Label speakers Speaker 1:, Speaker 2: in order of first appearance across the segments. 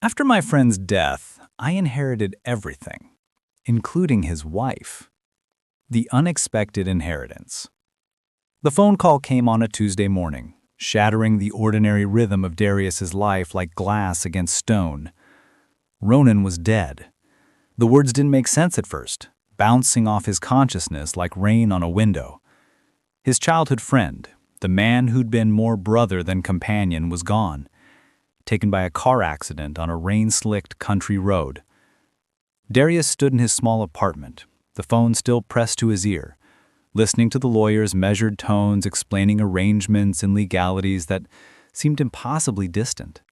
Speaker 1: After my friend's death, I inherited everything, including his wife. The unexpected inheritance. The phone call came on a Tuesday morning, shattering the ordinary rhythm of Darius's life like glass against stone. Ronan was dead. The words didn't make sense at first, bouncing off his consciousness like rain on a window. His childhood friend, the man who'd been more brother than companion, was gone, taken by a car accident on a rain-slicked country road. Darius stood in his small apartment, the phone still pressed to his ear, listening to the lawyer's measured tones explaining arrangements and legalities that seemed impossibly distant.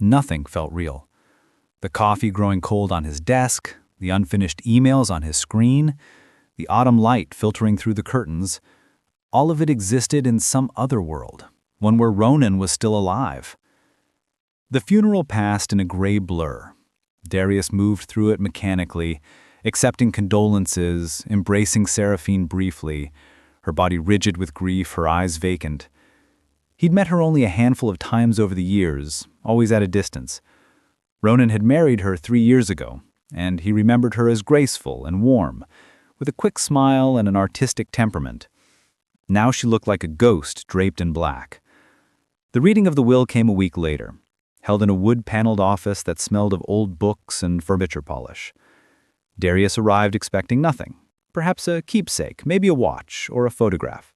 Speaker 1: Nothing felt real. The coffee growing cold on his desk, the unfinished emails on his screen, the autumn light filtering through the curtains, all of it existed in some other world, one where Ronan was still alive. The funeral passed in a gray blur. Darius moved through it mechanically, accepting condolences, embracing Seraphine briefly, her body rigid with grief, her eyes vacant. He'd met her only a handful of times over the years, always at a distance. Ronan had married her 3 years ago, and he remembered her as graceful and warm, with a quick smile and an artistic temperament. Now she looked like a ghost draped in black. The reading of the will came a week later, held in a wood-paneled office that smelled of old books and furniture polish. Darius arrived expecting nothing, perhaps a keepsake, maybe a watch or a photograph.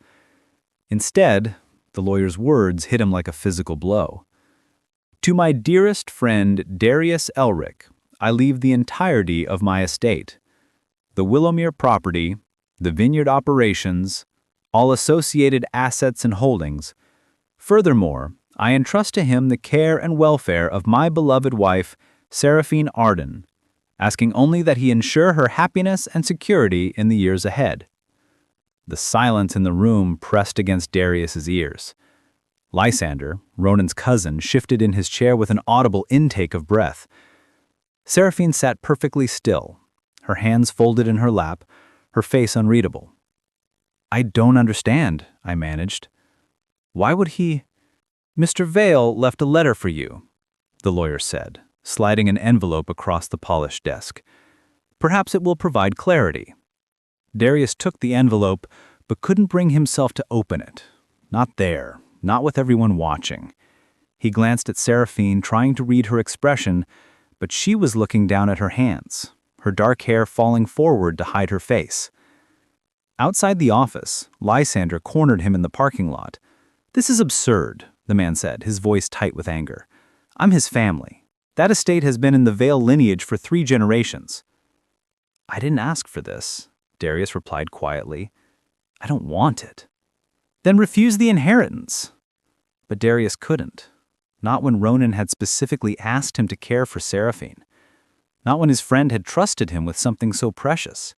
Speaker 1: Instead, the lawyer's words hit him like a physical blow. "To my dearest friend Darius Elric, I leave the entirety of my estate, the Willowmere property, the vineyard operations, all associated assets and holdings. Furthermore, I entrust to him the care and welfare of my beloved wife, Seraphine Arden, asking only that he ensure her happiness and security in the years ahead." The silence in the room pressed against Darius's ears. Lysander, Ronan's cousin, shifted in his chair with an audible intake of breath. Seraphine sat perfectly still, her hands folded in her lap, her face unreadable. "I don't understand," I managed. "Why would he—" "Mr. Vale left a letter for you," the lawyer said, sliding an envelope across the polished desk. "Perhaps it will provide clarity." Darius took the envelope, but couldn't bring himself to open it. Not there, not with everyone watching. He glanced at Seraphine, trying to read her expression, but she was looking down at her hands, her dark hair falling forward to hide her face. Outside the office, Lysander cornered him in the parking lot. "This is absurd," the man said, his voice tight with anger. "I'm his family. That estate has been in the Vale lineage for 3 generations." "I didn't ask for this," Darius replied quietly. "I don't want it." "Then refuse the inheritance." But Darius couldn't. Not when Ronan had specifically asked him to care for Seraphine. Not when his friend had trusted him with something so precious.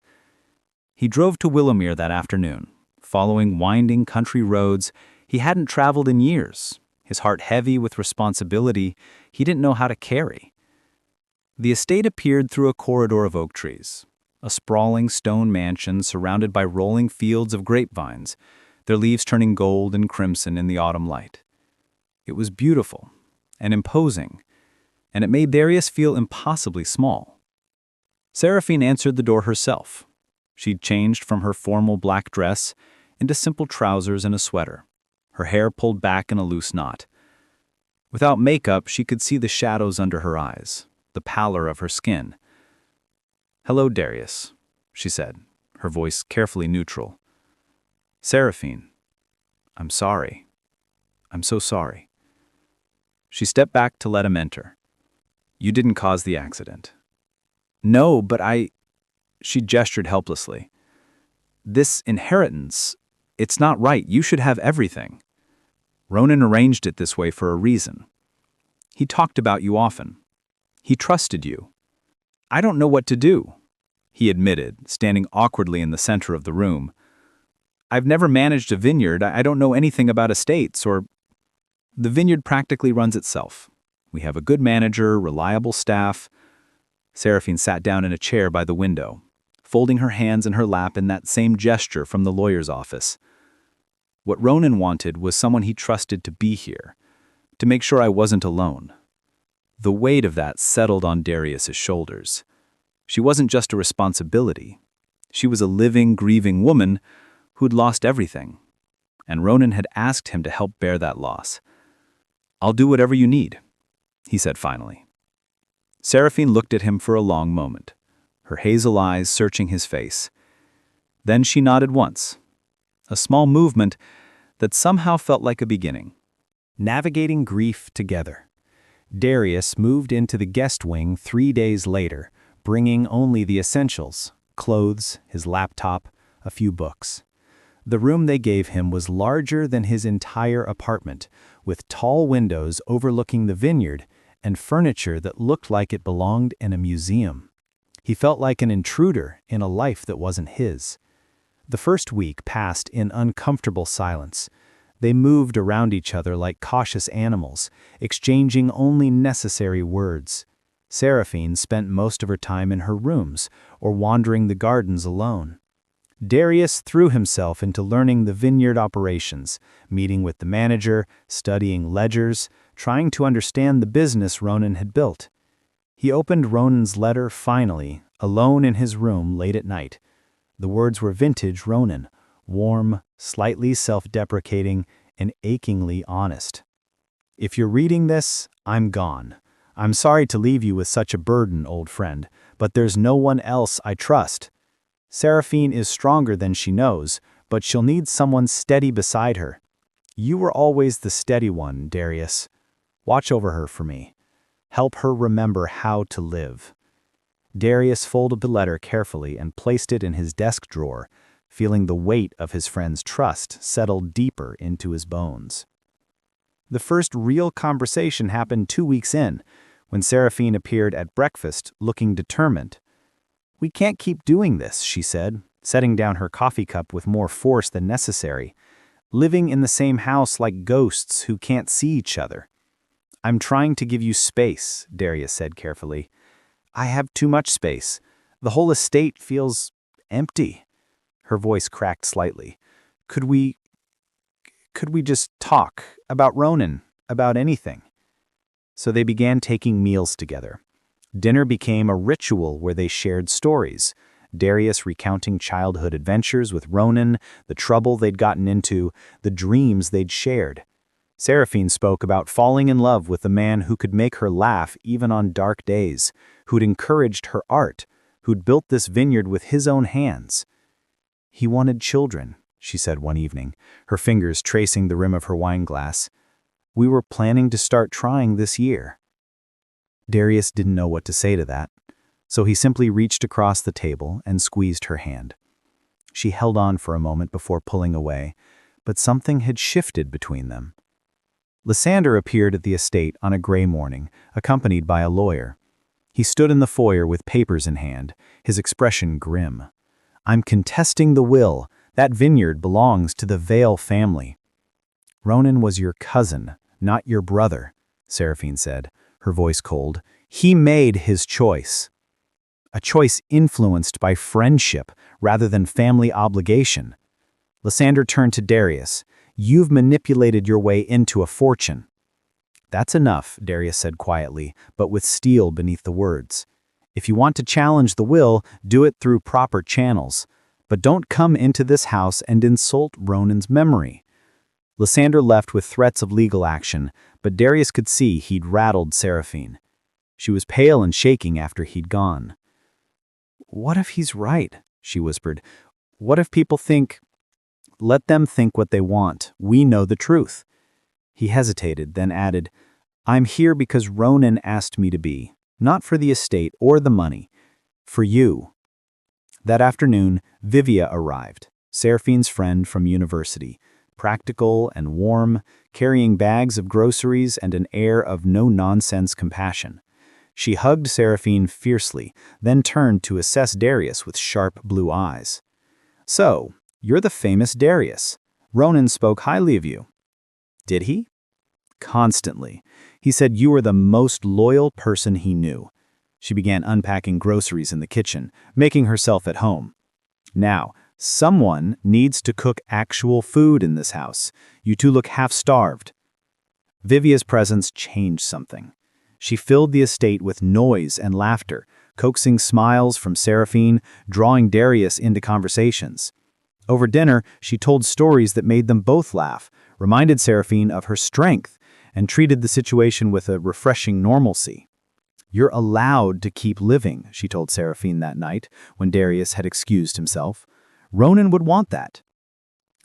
Speaker 1: He drove to Willowmere that afternoon, following winding country roads he hadn't traveled in years, his heart heavy with responsibility he didn't know how to carry. The estate appeared through a corridor of oak trees, a sprawling stone mansion surrounded by rolling fields of grapevines, their leaves turning gold and crimson in the autumn light. It was beautiful and imposing, and it made Darius feel impossibly small. Seraphine answered the door herself. She'd changed from her formal black dress into simple trousers and a sweater, her hair pulled back in a loose knot. Without makeup, she could see the shadows under her eyes, the pallor of her skin. "Hello, Darius," she said, her voice carefully neutral. "Seraphine, I'm sorry. I'm so sorry." She stepped back to let him enter. "You didn't cause the accident." "No, but She gestured helplessly. "This inheritance, it's not right. You should have everything. Ronan arranged it this way for a reason. He talked about you often. He trusted you." "I don't know what to do," he admitted, standing awkwardly in the center of the room. "I've never managed a vineyard. I don't know anything about estates or—" "The vineyard practically runs itself. We have a good manager, reliable staff." Seraphine sat down in a chair by the window, folding her hands in her lap in that same gesture from the lawyer's office. What Ronan wanted was someone he trusted to be here, to make sure I wasn't alone. The weight of that settled on Darius's shoulders. She wasn't just a responsibility. She was a living, grieving woman who'd lost everything. And Ronan had asked him to help bear that loss. "I'll do whatever you need," he said finally. Seraphine looked at him for a long moment, her hazel eyes searching his face. Then she nodded once, a small movement that somehow felt like a beginning. Navigating grief together. Darius moved into the guest wing 3 days later, bringing only the essentials: clothes, his laptop, a few books. The room they gave him was larger than his entire apartment, with tall windows overlooking the vineyard and furniture that looked like it belonged in a museum. He felt like an intruder in a life that wasn't his. The first week passed in uncomfortable silence. They moved around each other like cautious animals, exchanging only necessary words. Seraphine spent most of her time in her rooms or wandering the gardens alone. Darius threw himself into learning the vineyard operations, meeting with the manager, studying ledgers, trying to understand the business Ronan had built. He opened Ronan's letter finally, alone in his room late at night. The words were vintage Ronan, warm, slightly self-deprecating, and achingly honest. "If you're reading this, I'm gone. I'm sorry to leave you with such a burden, old friend, but there's no one else I trust. Seraphine is stronger than she knows, but she'll need someone steady beside her. You were always the steady one, Darius. Watch over her for me. Help her remember how to live." Darius folded the letter carefully and placed it in his desk drawer, feeling the weight of his friend's trust settle deeper into his bones. The first real conversation happened 2 weeks in, when Seraphine appeared at breakfast looking determined. "We can't keep doing this," she said, setting down her coffee cup with more force than necessary. "Living in the same house like ghosts who can't see each other." "I'm trying to give you space," Darius said carefully. "I have too much space. The whole estate feels empty." Her voice cracked slightly. Could we just talk about Ronan, about anything?" So they began taking meals together. Dinner became a ritual where they shared stories, Darius recounting childhood adventures with Ronan, the trouble they'd gotten into, the dreams they'd shared. Seraphine spoke about falling in love with the man who could make her laugh even on dark days, who'd encouraged her art, who'd built this vineyard with his own hands. "He wanted children," she said one evening, her fingers tracing the rim of her wine glass. "We were planning to start trying this year." Darius didn't know what to say to that, so he simply reached across the table and squeezed her hand. She held on for a moment before pulling away, but something had shifted between them. Lysander appeared at the estate on a gray morning, accompanied by a lawyer. He stood in the foyer with papers in hand, his expression grim. "I'm contesting the will. That vineyard belongs to the Vale family." "Ronan was your cousin, not your brother," Seraphine said, her voice cold. "He made his choice. A choice influenced by friendship rather than family obligation." Lysander turned to Darius. "You've manipulated your way into a fortune." "That's enough," Darius said quietly, but with steel beneath the words. "If you want to challenge the will, do it through proper channels. But don't come into this house and insult Ronan's memory." Lysander left with threats of legal action, but Darius could see he'd rattled Seraphine. She was pale and shaking after he'd gone. "What if he's right?" she whispered. "What if people think—" "Let them think what they want. We know the truth." He hesitated, then added, "I'm here because Ronan asked me to be, not for the estate or the money, for you." That afternoon, Vivia arrived, Seraphine's friend from university, practical and warm, carrying bags of groceries and an air of no-nonsense compassion. She hugged Seraphine fiercely, then turned to assess Darius with sharp blue eyes. "So, you're the famous Darius. Ronan spoke highly of you." "Did he?" "Constantly. He said you were the most loyal person he knew." She began unpacking groceries in the kitchen, making herself at home. "Now, someone needs to cook actual food in this house. You two look half-starved." Vivia's presence changed something.
Speaker 2: She filled the estate with noise and laughter, coaxing smiles from Seraphine, drawing Darius into conversations. Over dinner, she told stories that made them both laugh, reminded Seraphine of her strength, and treated the situation with a refreshing normalcy. "You're allowed to keep living," she told Seraphine that night, when Darius had excused himself. "Ronan would want that."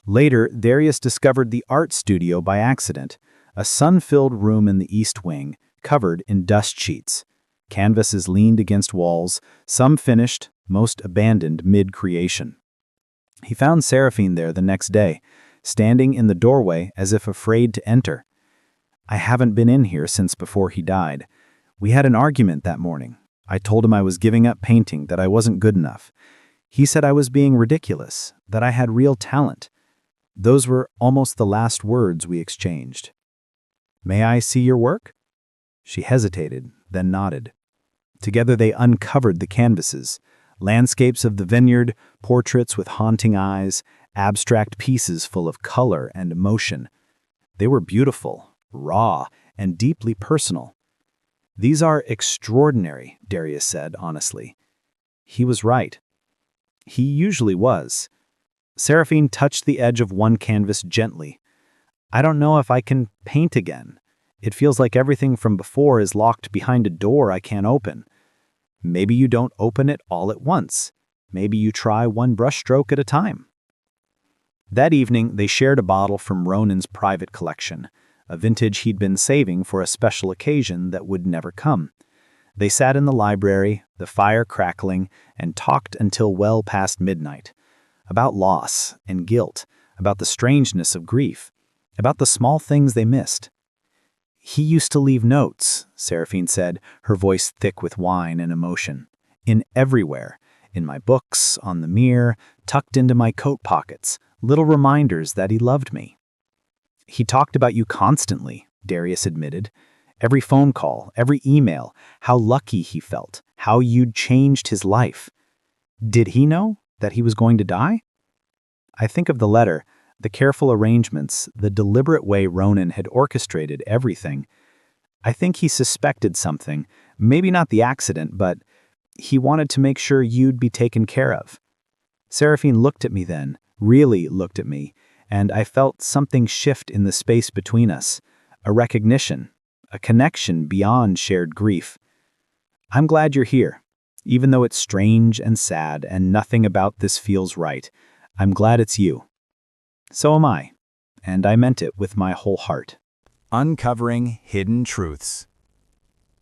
Speaker 2: Later, Darius discovered the art studio by accident, a sun-filled room in the east wing, covered in dust sheets. Canvases leaned against walls, some finished, most abandoned mid-creation. He found Seraphine there the next day, standing in the doorway as if afraid to enter. "I haven't been in here since before he died. We had an argument that morning. I told him I was giving up painting, that I wasn't good enough. He said I was being ridiculous, that I had real talent. Those were almost the last words we exchanged." "May I see your work?" She hesitated, then nodded. Together they uncovered the canvases, landscapes of the vineyard, portraits with haunting eyes, abstract pieces full of color and emotion. They were beautiful, raw, and deeply personal. "These are extraordinary," Darius said honestly. He was right. He usually was. Seraphine touched the edge of one canvas gently. "I don't know if I can paint again. It feels like everything from before is locked behind a door I can't open." "Maybe you don't open it all at once. Maybe you try one brushstroke at a time." That evening, they shared a bottle from Ronan's private collection, a vintage he'd been saving for a special occasion that would never come. They sat in the library, the fire crackling, and talked until well past midnight. About loss and guilt, about the strangeness of grief, about the small things they missed. "He used to leave notes," Seraphine said, her voice thick with wine and emotion. "In everywhere. In my books, on the mirror, tucked into my coat pockets, little reminders that he loved me." "He talked about you constantly," Darius admitted. "Every phone call, every email, how lucky he felt, how you'd changed his life." "Did he know that he was going to die?" I think of the letter, the careful arrangements, the deliberate way Ronan had orchestrated everything. I think he suspected something, maybe not the accident, but he wanted to make sure you'd be taken care of. Seraphine looked at me then, really looked at me, and I felt something shift in the space between us, a recognition, a connection beyond shared grief. "I'm glad you're here. Even though it's strange and sad and nothing about this feels right, I'm glad it's you." "So am I," and I meant it with my whole heart.
Speaker 1: Uncovering hidden truths.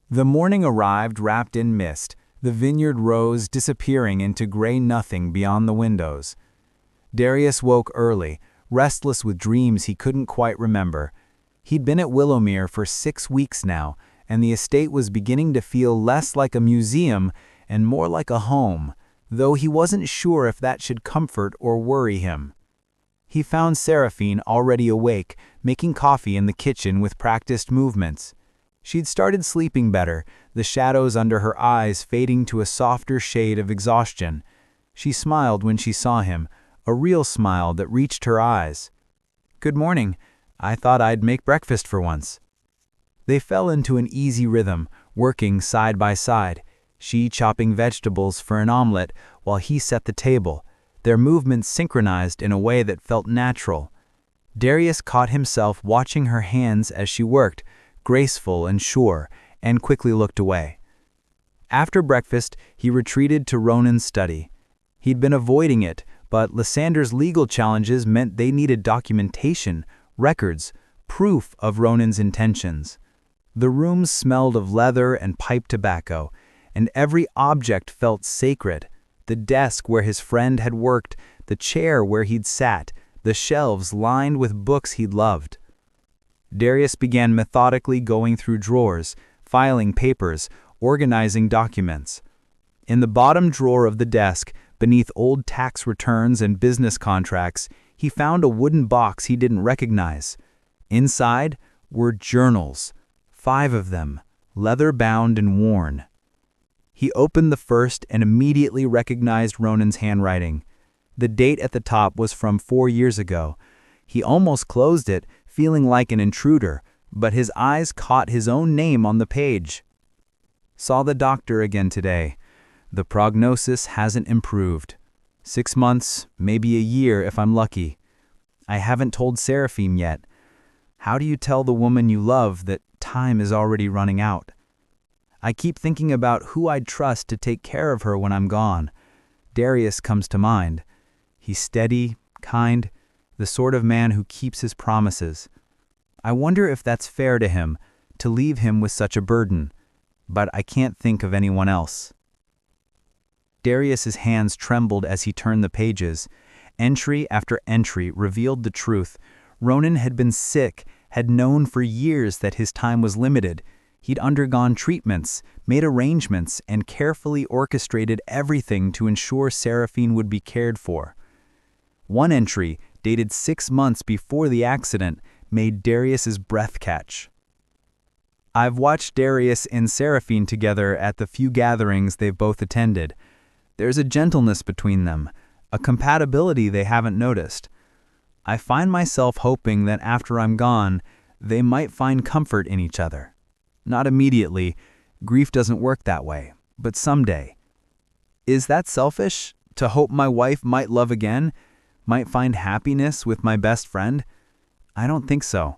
Speaker 1: The morning arrived wrapped in mist, the vineyard rose disappearing into gray nothing beyond the windows. Darius woke early, restless with dreams he couldn't quite remember. He'd been at Willowmere for 6 weeks now, and the estate was beginning to feel less like a museum and more like a home, though he wasn't sure if that should comfort or worry him. He found Seraphine already awake, making coffee in the kitchen with practiced movements. She'd started sleeping better, the shadows under her eyes fading to a softer shade of exhaustion. She smiled when she saw him, a real smile that reached her eyes. "Good morning. I thought I'd make breakfast for once." They fell into an easy rhythm, working side by side, she chopping vegetables for an omelet while he set the table, their movements synchronized in a way that felt natural. Darius caught himself watching her hands as she worked, graceful and sure, and quickly looked away. After breakfast, he retreated to Ronan's study. He'd been avoiding it, but Lysander's legal challenges meant they needed documentation, records, proof of Ronan's intentions. The room smelled of leather and pipe tobacco, and every object felt sacred. The desk where his friend had worked, the chair where he'd sat, the shelves lined with books he'd loved. Darius began methodically going through drawers, filing papers, organizing documents. In the bottom drawer of the desk, beneath old tax returns and business contracts, he found a wooden box he didn't recognize. Inside were journals, 5 of them, leather-bound and worn. He opened the first and immediately recognized Ronan's handwriting. The date at the top was from 4 years ago. He almost closed it, feeling like an intruder, but his eyes caught his own name on the page. Saw the doctor again today. The prognosis hasn't improved. 6 months, maybe a year if I'm lucky. I haven't told Seraphine yet. How do you tell the woman you love that time is already running out? I keep thinking about who I'd trust to take care of her when I'm gone. Darius comes to mind. He's steady, kind, the sort of man who keeps his promises. I wonder if that's fair to him, to leave him with such a burden, but I can't think of anyone else. Darius's hands trembled as he turned the pages. Entry after entry revealed the truth. Ronan had been sick, had known for years that his time was limited. He'd undergone treatments, made arrangements, and carefully orchestrated everything to ensure Seraphine would be cared for. One entry, dated 6 months before the accident, made Darius's breath catch. I've watched Darius and Seraphine together at the few gatherings they've both attended. There's a gentleness between them, a compatibility they haven't noticed. I find myself hoping that after I'm gone, they might find comfort in each other. Not immediately, grief doesn't work that way, but someday. Is that selfish, to hope my wife might love again, might find happiness with my best friend? I don't think so.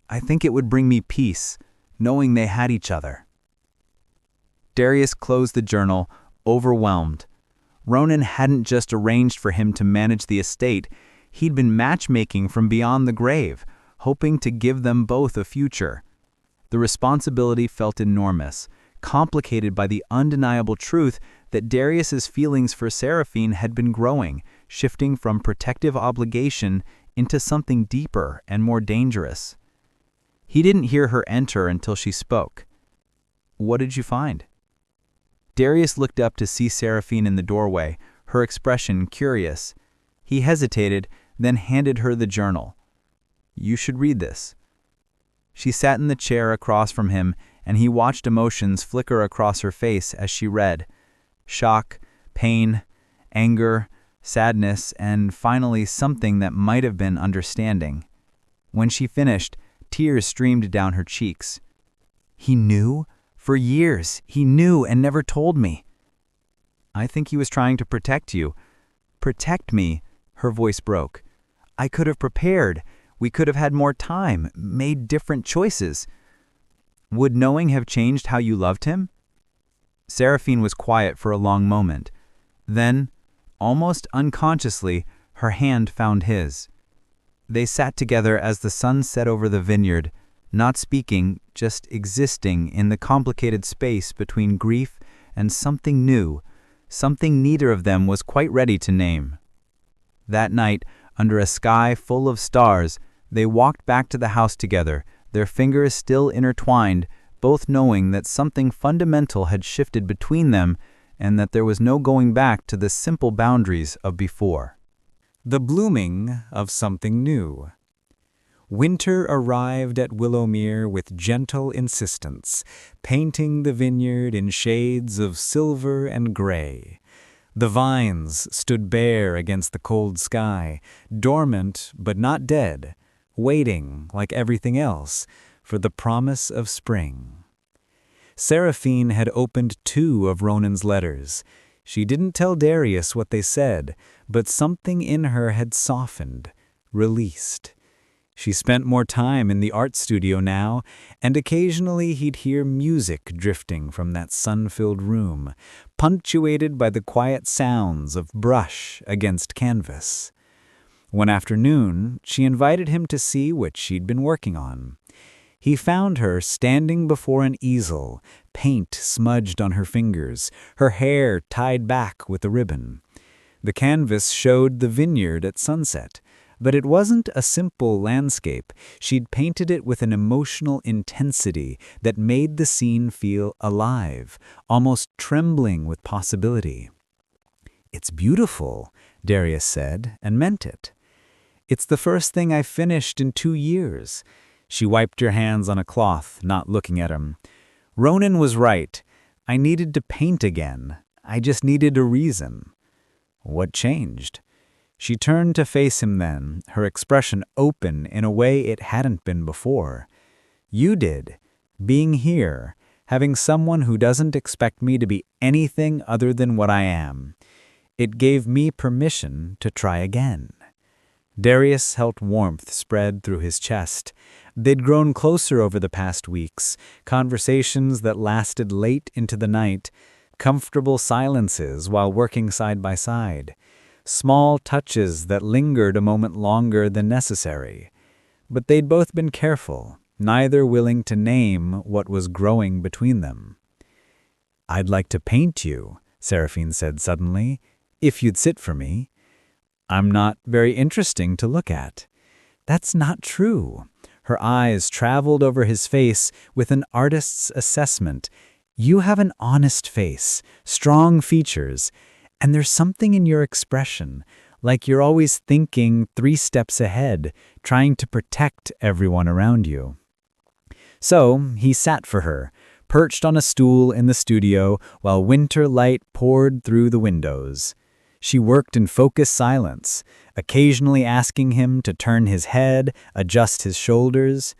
Speaker 1: I think it would bring me peace, knowing they had each other. Darius closed the journal, overwhelmed. Ronan hadn't just arranged for him to manage the estate, he'd been matchmaking from beyond the grave, hoping to give them both a future. The responsibility felt enormous, complicated by the undeniable truth that Darius's feelings for Seraphine had been growing, shifting from protective obligation into something deeper and more dangerous. He didn't hear her enter until she spoke. What did you find? Darius looked up to see Seraphine in the doorway, her expression curious. He hesitated, then handed her the journal. You should read this. She sat in the chair across from him, and he watched emotions flicker across her face as she read. Shock, pain, anger, sadness, and finally something that might have been understanding. When she finished, tears streamed down her cheeks. He knew? For years, he knew and never told me. I think he was trying to protect you. Protect me, her voice broke. I could have prepared. We could have had more time, made different choices. Would knowing have changed how you loved him? Seraphine was quiet for a long moment. Then, almost unconsciously, her hand found his. They sat together as the sun set over the vineyard, not speaking, just existing in the complicated space between grief and something new, something neither of them was quite ready to name. That night, under a sky full of stars, they walked back to the house together, their fingers still intertwined, both knowing that something fundamental had shifted between them and that there was no going back to the simple boundaries of before. The blooming of something new. Winter arrived at Willowmere with gentle insistence, painting the vineyard in shades of silver and gray. The vines stood bare against the cold sky, dormant but not dead, waiting, like everything else, for the promise of spring. Seraphine had opened 2 of Ronan's letters. She didn't tell Darius what they said, but something in her had softened, released. She spent more time in the art studio now, and occasionally he'd hear music drifting from that sun-filled room, punctuated by the quiet sounds of brush against canvas. One afternoon, she invited him to see what she'd been working on. He found her standing before an easel, paint smudged on her fingers, her hair tied back with a ribbon. The canvas showed the vineyard at sunset, but it wasn't a simple landscape. She'd painted it with an emotional intensity that made the scene feel alive, almost trembling with possibility. "It's beautiful," Darius said, and meant it. "It's the first thing I've finished in 2 years." She wiped her hands on a cloth, not looking at him. Ronan was right. I needed to paint again. I just needed a reason. What changed? She turned to face him then, her expression open in a way it hadn't been before. You did. Being here, having someone who doesn't expect me to be anything other than what I am. It gave me permission to try again. Darius felt warmth spread through his chest. They'd grown closer over the past weeks, conversations that lasted late into the night, comfortable silences while working side by side, small touches that lingered a moment longer than necessary. But they'd both been careful, neither willing to name what was growing between them. "I'd like to paint you," Seraphine said suddenly, "if you'd sit for me." "I'm not very interesting to look at." "That's not true." Her eyes traveled over his face with an artist's assessment. "You have an honest face, strong features, and there's something in your expression, like you're always thinking 3 steps ahead, trying to protect everyone around you." So he sat for her, perched on a stool in the studio while winter light poured through the windows. She worked in focused silence, occasionally asking him to turn his head, adjust his shoulders.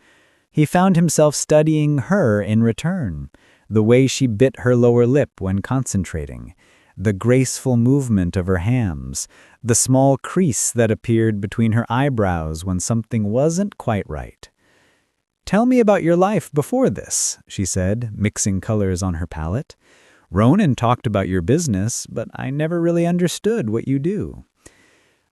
Speaker 1: He found himself studying her in return, the way she bit her lower lip when concentrating, the graceful movement of her hams, the small crease that appeared between her eyebrows when something wasn't quite right. "Tell me about your life before this," she said, mixing colors on her palette. "Ronan talked about your business, but I never really understood what you do."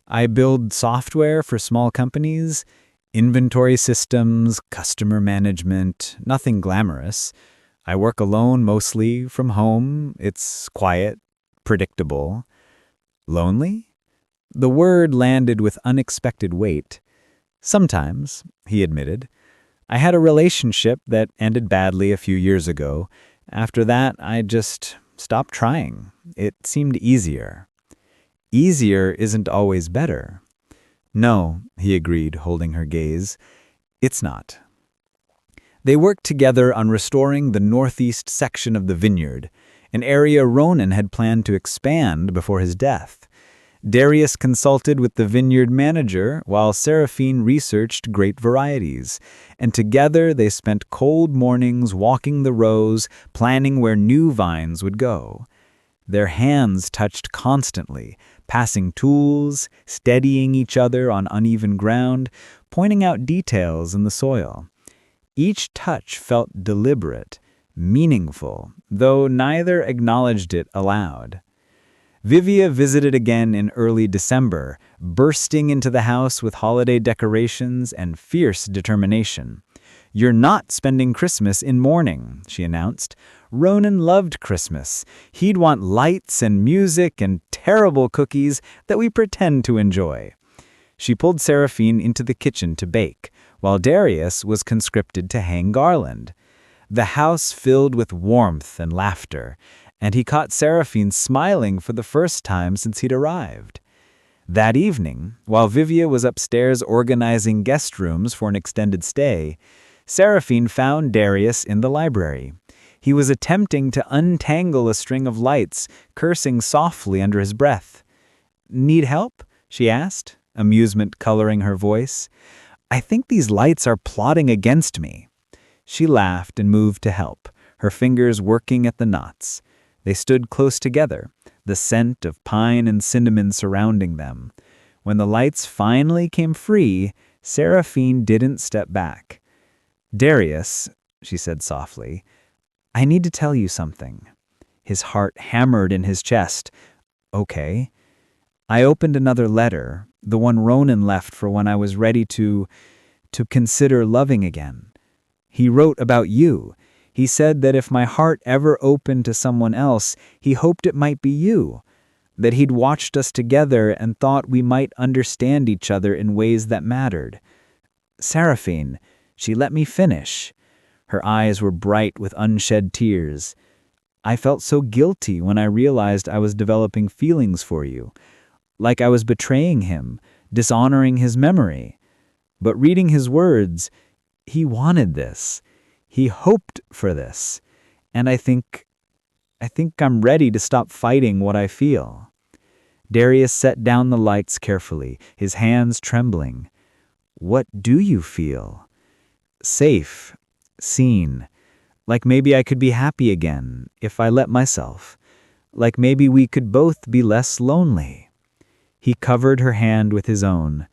Speaker 1: "I build software for small companies, inventory systems, customer management, nothing glamorous. I work alone mostly, from home. It's quiet, predictable." "Lonely?" The word landed with unexpected weight. "Sometimes," he admitted. "I had a relationship that ended badly a few years ago. After that, I just stopped trying. It seemed easier." "Easier isn't always better." "No," he agreed, holding her gaze. "It's not." They worked together on restoring the northeast section of the vineyard, an area Ronan had planned to expand before his death. Darius consulted with the vineyard manager while Seraphine researched grape varieties, and together they spent cold mornings walking the rows, planning where new vines would go. Their hands touched constantly, passing tools, steadying each other on uneven ground, pointing out details in the soil. Each touch felt deliberate, meaningful, though neither acknowledged it aloud. Vivia visited again in early December, bursting into the house with holiday decorations and fierce determination. "You're not spending Christmas in mourning," she announced. "Ronan loved Christmas. He'd want lights and music and terrible cookies that we pretend to enjoy." She pulled Seraphine into the kitchen to bake, while Darius was conscripted to hang garland. The house filled with warmth and laughter, and he caught Seraphine smiling for the first time since he'd arrived. That evening, while Vivia was upstairs organizing guest rooms for an extended stay, Seraphine found Darius in the library. He was attempting to untangle a string of lights, cursing softly under his breath. "Need help?" she asked, amusement coloring her voice. "I think these lights are plotting against me." She laughed and moved to help, her fingers working at the knots. They stood close together, the scent of pine and cinnamon surrounding them. When the lights finally came free, Seraphine didn't step back. "Darius," she said softly, "I need to tell you something." His heart hammered in his chest. "Okay." "I opened another letter, the one Ronan left for when I was ready to consider loving again. He wrote about you. He said that if my heart ever opened to someone else, he hoped it might be you. That he'd watched us together and thought we might understand each other in ways that mattered." "Seraphine," she let me finish. Her eyes were bright with unshed tears. "I felt so guilty when I realized I was developing feelings for you. Like I was betraying him, dishonoring his memory. But reading his words, he wanted this. He hoped for this. And I think I'm ready to stop fighting what I feel." Darius set down the lights carefully, his hands trembling. "What do you feel?" "Safe,"
Speaker 3: seen. Like maybe I could be happy again if I let myself. Like maybe we could both be less lonely. He covered her hand with his own.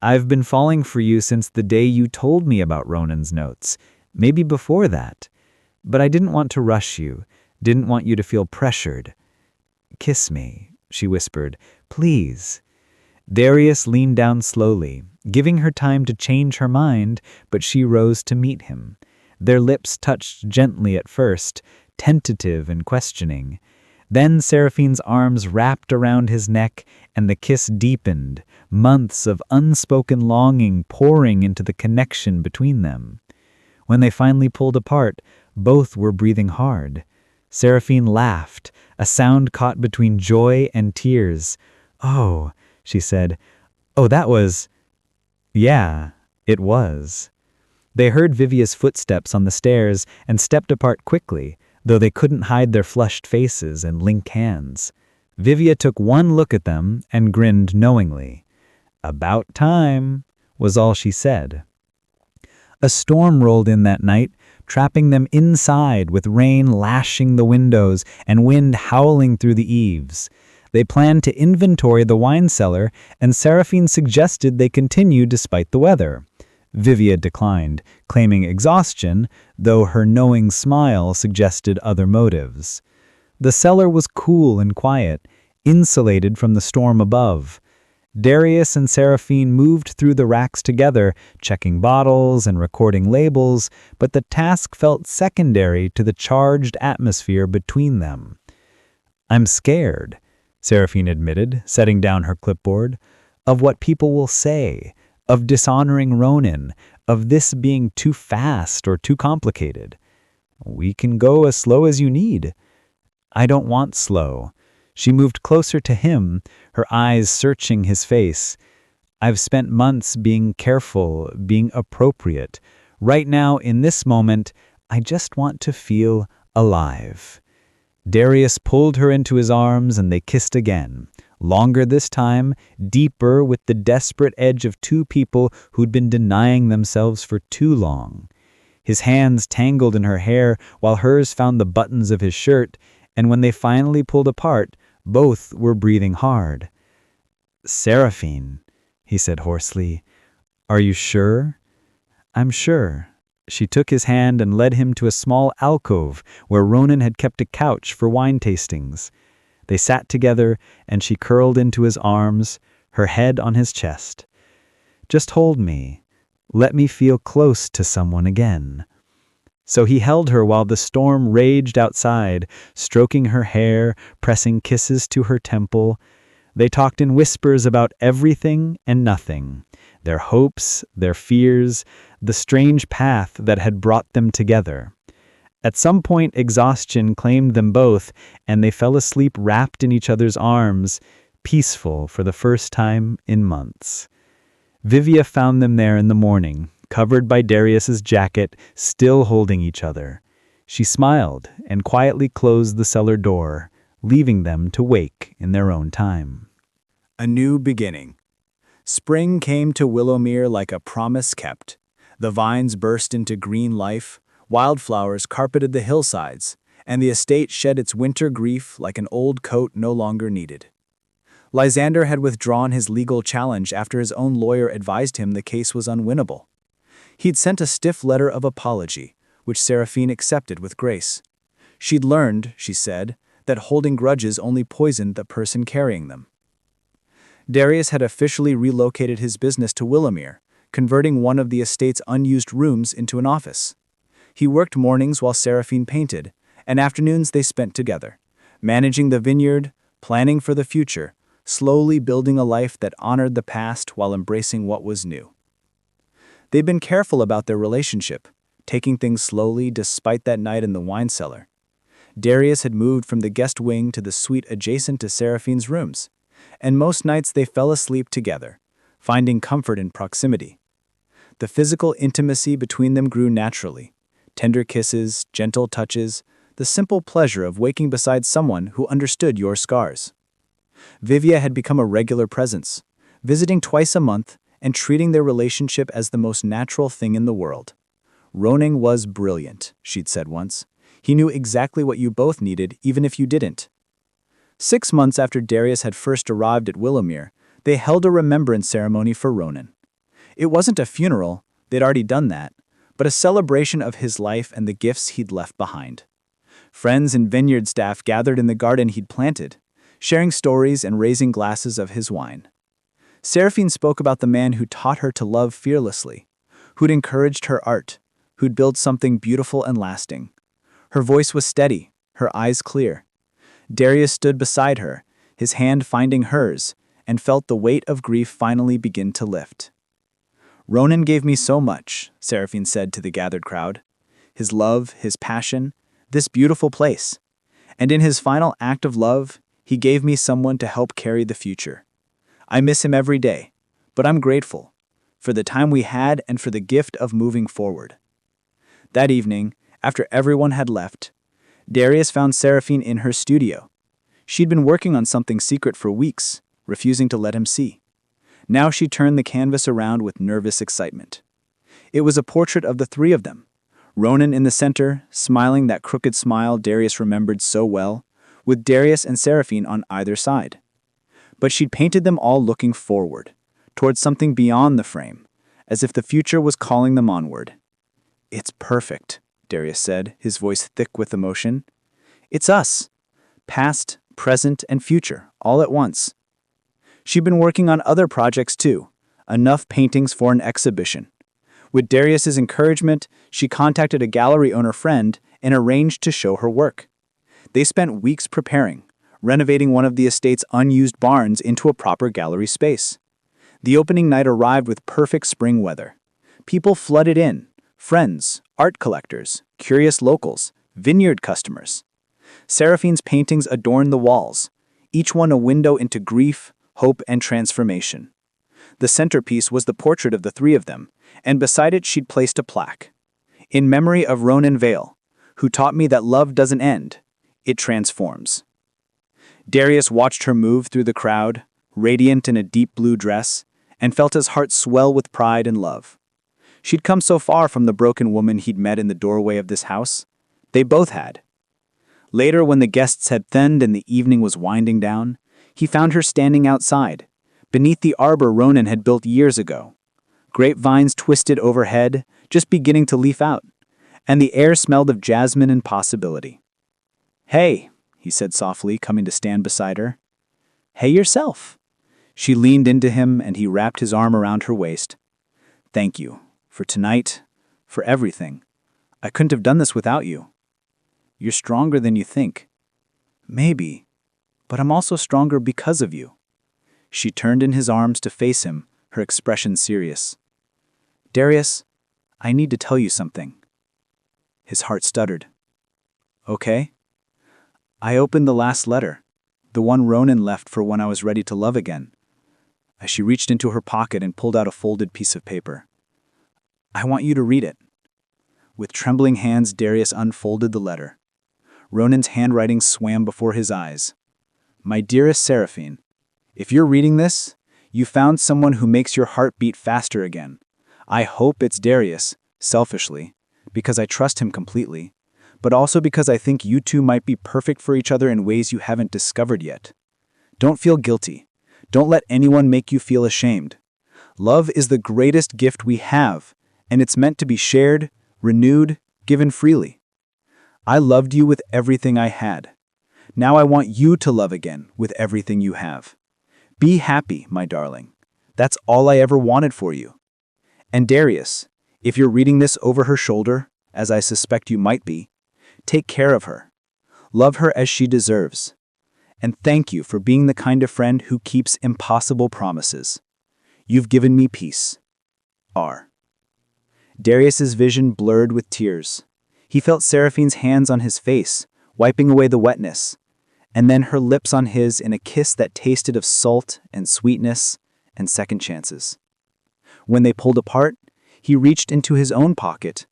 Speaker 3: I've been falling for you since the day you told me about Ronan's notes. Maybe before that. But I didn't want to rush you. Didn't want you to feel pressured. Kiss me, she whispered. Please. Darius leaned down slowly, giving her time to change her mind, but she rose to meet him. Their lips touched gently at first, tentative and questioning. Then Seraphine's arms wrapped around his neck, and the kiss deepened, months of unspoken longing pouring into the connection between them. When they finally pulled apart, both were breathing hard. Seraphine laughed, a sound caught between joy and tears. "Oh," she said. "Oh, that was—" "Yeah, it was." They heard Vivia's footsteps on the stairs and stepped apart quickly, though they couldn't hide their flushed faces and linked hands. Vivia took one look at them and grinned knowingly. "About time," was all she said. A storm rolled in that night, trapping them inside with rain lashing the windows and wind howling through the eaves. They planned to inventory the wine cellar, and Seraphine suggested they continue despite the weather. Vivia declined, claiming exhaustion, though her knowing smile suggested other motives. The cellar was cool and quiet, insulated from the storm above. Darius and Seraphine moved through the racks together, checking bottles and recording labels, but the task felt secondary to the charged atmosphere between them. "I'm scared," Seraphine admitted, setting down her clipboard, "of what people will say, of dishonoring Ronan, of this being too fast or too complicated. We can go as slow as you need." "I don't want slow." She moved closer to him, her eyes searching his face. "I've spent months being careful, being appropriate. Right now, in this moment, I just want to feel alive." Darius pulled her into his arms and they kissed again. Longer this time, deeper, with the desperate edge of two people who'd been denying themselves for too long. His hands tangled in her hair while hers found the buttons of his shirt, and when they finally pulled apart, both were breathing hard. "Seraphine," he said hoarsely, "are you sure?" "I'm sure." She took his hand and led him to a small alcove where Ronan had kept a couch for wine tastings. They sat together, and she curled into his arms, her head on his chest. "Just hold me. Let me feel close to someone again." So he held her while the storm raged outside, stroking her hair, pressing kisses to her temple. They talked in whispers about everything and nothing, their hopes, their fears, the strange path that had brought them together. At some point, exhaustion claimed them both, and they fell asleep wrapped in each other's arms, peaceful for the first time in months. Vivia found them there in the morning, covered by Darius's jacket, still holding each other. She smiled and quietly closed the cellar door, leaving them to wake in their own time.
Speaker 1: A new beginning. Spring came to Willowmere like a promise kept. The vines burst into green life, wildflowers carpeted the hillsides, and the estate shed its winter grief like an old coat no longer needed. Lysander had withdrawn his legal challenge after his own lawyer advised him the case was unwinnable. He'd sent a stiff letter of apology, which Seraphine accepted with grace. She'd learned, she said, that holding grudges only poisoned the person carrying them. Darius had officially relocated his business to Willowmere, converting one of the estate's unused rooms into an office. He worked mornings while Seraphine painted, and afternoons they spent together, managing the vineyard, planning for the future, slowly building a life that honored the past while embracing what was new. They'd been careful about their relationship, taking things slowly despite that night in the wine cellar. Darius had moved from the guest wing to the suite adjacent to Seraphine's rooms, and most nights they fell asleep together, finding comfort in proximity. The physical intimacy between them grew naturally. Tender kisses, gentle touches, the simple pleasure of waking beside someone who understood your scars. Vivia had become a regular presence, visiting twice a month and treating their relationship as the most natural thing in the world. "Ronan was brilliant," she'd said once. "He knew exactly what you both needed, even if you didn't." 6 months after Darius had first arrived at Willowmere, they held a remembrance ceremony for Ronan. It wasn't a funeral, they'd already done that, but a celebration of his life and the gifts he'd left behind. Friends and vineyard staff gathered in the garden he'd planted, sharing stories and raising glasses of his wine. Seraphine spoke about the man who taught her to love fearlessly, who'd encouraged her art, who'd built something beautiful and lasting. Her voice was steady, her eyes clear. Darius stood beside her, his hand finding hers, and felt the weight of grief finally begin to lift. "Ronan gave me so much," Seraphine said to the gathered crowd. "His love, his passion, this beautiful place. And in his final act of love, he gave me someone to help carry the future. I miss him every day, but I'm grateful for the time we had and for the gift of moving forward." That evening, after everyone had left, Darius found Seraphine in her studio. She'd been working on something secret for weeks, refusing to let him see. Now she turned the canvas around with nervous excitement. It was a portrait of the three of them, Ronan in the center, smiling that crooked smile Darius remembered so well, with Darius and Seraphine on either side. But she'd painted them all looking forward, towards something beyond the frame, as if the future was calling them onward. "It's perfect," Darius said, his voice thick with emotion. "It's us. Past, present, and future, all at once." She'd been working on other projects too, enough paintings for an exhibition. With Darius's encouragement, she contacted a gallery owner friend and arranged to show her work. They spent weeks preparing, renovating one of the estate's unused barns into a proper gallery space. The opening night arrived with perfect spring weather. People flooded in, friends, art collectors, curious locals, vineyard customers. Seraphine's paintings adorned the walls, each one a window into grief, hope, and transformation. The centerpiece was the portrait of the three of them, and beside it she'd placed a plaque. "In memory of Ronan Vale, who taught me that love doesn't end, it transforms." Darius watched her move through the crowd, radiant in a deep blue dress, and felt his heart swell with pride and love. She'd come so far from the broken woman he'd met in the doorway of this house. They both had. Later, when the guests had thinned and the evening was winding down, he found her standing outside, beneath the arbor Ronan had built years ago. Grapevines twisted overhead, just beginning to leaf out, and the air smelled of jasmine and possibility. "Hey," he said softly, coming to stand beside her. "Hey yourself." She leaned into him, and he wrapped his arm around her waist. "Thank you. For tonight, for everything. I couldn't have done this without you. You're stronger than you think." "Maybe, but I'm also stronger because of you." She turned in his arms to face him, her expression serious. "Darius, I need to tell you something." His heart stuttered. "Okay?" "I opened the last letter, the one Ronan left for when I was ready to love again." As she reached into her pocket and pulled out a folded piece of paper. "I want you to read it." With trembling hands, Darius unfolded the letter. Ronan's handwriting swam before his eyes. "My dearest Seraphine, if you're reading this, you found someone who makes your heart beat faster again. I hope it's Darius, selfishly, because I trust him completely, but also because I think you two might be perfect for each other in ways you haven't discovered yet. Don't feel guilty. Don't let anyone make you feel ashamed. Love is the greatest gift we have, and it's meant to be shared, renewed, given freely. I loved you with everything I had. Now I want you to love again with everything you have. Be happy, my darling. That's all I ever wanted for you. And Darius, if you're reading this over her shoulder, as I suspect you might be, take care of her. Love her as she deserves. And thank you for being the kind of friend who keeps impossible promises. You've given me peace. R." Darius's vision blurred with tears. He felt Seraphine's hands on his face, wiping away the wetness, and then her lips on his in a kiss that tasted of salt and sweetness and second chances. When they pulled apart, he reached into his own pocket.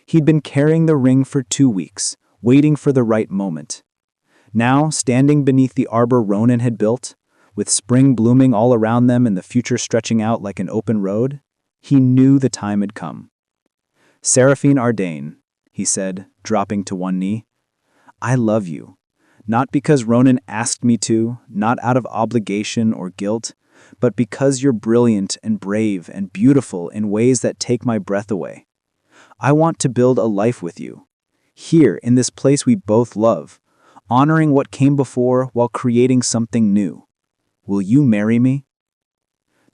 Speaker 1: He'd been carrying the ring for 2 weeks, waiting for the right moment. Now, standing beneath the arbor Ronan had built, with spring blooming all around them and the future stretching out like an open road, he knew the time had come.
Speaker 2: Seraphine Ardain, he said, dropping to one knee. I love you. Not because Ronan asked me to, not out of obligation or guilt, but because you're brilliant and brave and beautiful in ways that take my breath away. I want to build a life with you, here in this place we both love, honoring what came before while creating something new. Will you marry me?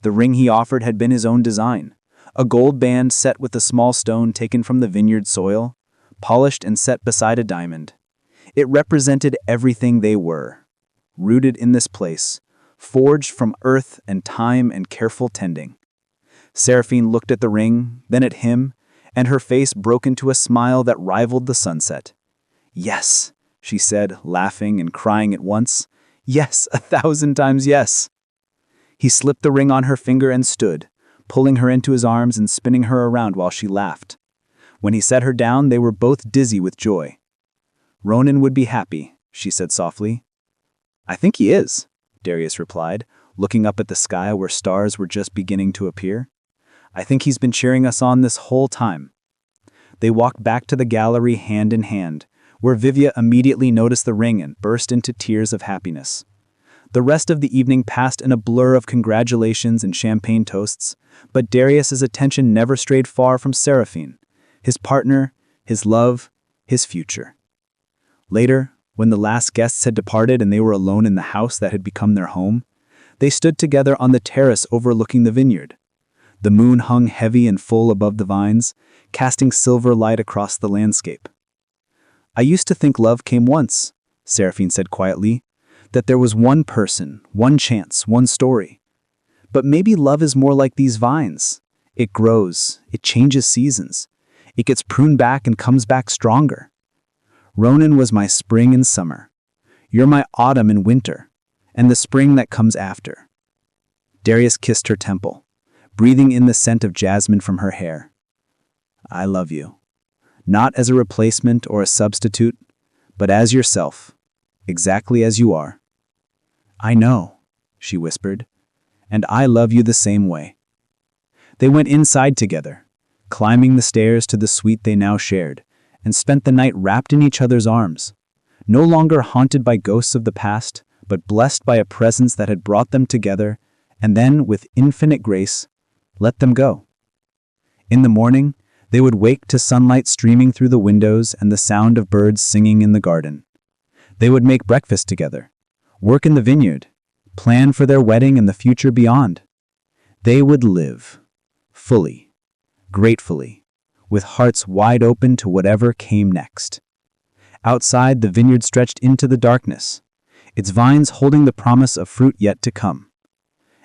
Speaker 2: The ring he offered had been his own design, a gold band set with a small stone taken from the vineyard soil, polished and set beside a diamond. It represented everything they were, rooted in this place, forged from earth and time and careful tending. Seraphine looked at the ring, then at him, and her face broke into a smile that rivaled the sunset. Yes, she said, laughing and crying at once. Yes, 1,000 times yes. He slipped the ring on her finger and stood, pulling her into his arms and spinning her around while she laughed. When he set her down, they were both dizzy with joy. Ronan would be happy, she said softly. I think he is, Darius replied, looking up at the sky where stars were just beginning to appear. I think he's been cheering us on this whole time. They walked back to the gallery hand in hand, where Vivia immediately noticed the ring and burst into tears of happiness. The rest of the evening passed in a blur of congratulations and champagne toasts, but Darius's attention never strayed far from Seraphine, his partner, his love, his future. Later, when the last guests had departed and they were alone in the house that had become their home, they stood together on the terrace overlooking the vineyard. The moon hung heavy and full above the vines, casting silver light across the landscape. I used to think love came once, Seraphine said quietly, that there was one person, one chance, one story. But maybe love is more like these vines. It grows, it changes seasons. It gets pruned back and comes back stronger. Ronan was my spring and summer. You're my autumn and winter, and the spring that comes after. Darius kissed her temple, breathing in the scent of jasmine from her hair. I love you. Not as a replacement or a substitute, but as yourself, exactly as you are. I know, she whispered, and I love you the same way. They went inside together, climbing the stairs to the suite they now shared, and spent the night wrapped in each other's arms, no longer haunted by ghosts of the past, but blessed by a presence that had brought them together, and then, with infinite grace, let them go. In the morning, they would wake to sunlight streaming through the windows and the sound of birds singing in the garden. They would make breakfast together, work in the vineyard, plan for their wedding and the future beyond. They would live, fully, gratefully, with hearts wide open to whatever came next. Outside, the vineyard stretched into the darkness, its vines holding the promise of fruit yet to come.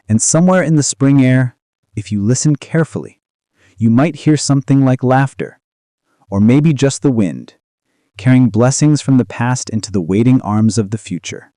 Speaker 2: And somewhere in the spring air, if you listen carefully, you might hear something like laughter, or maybe just the wind, carrying blessings from the past into the waiting arms of the future.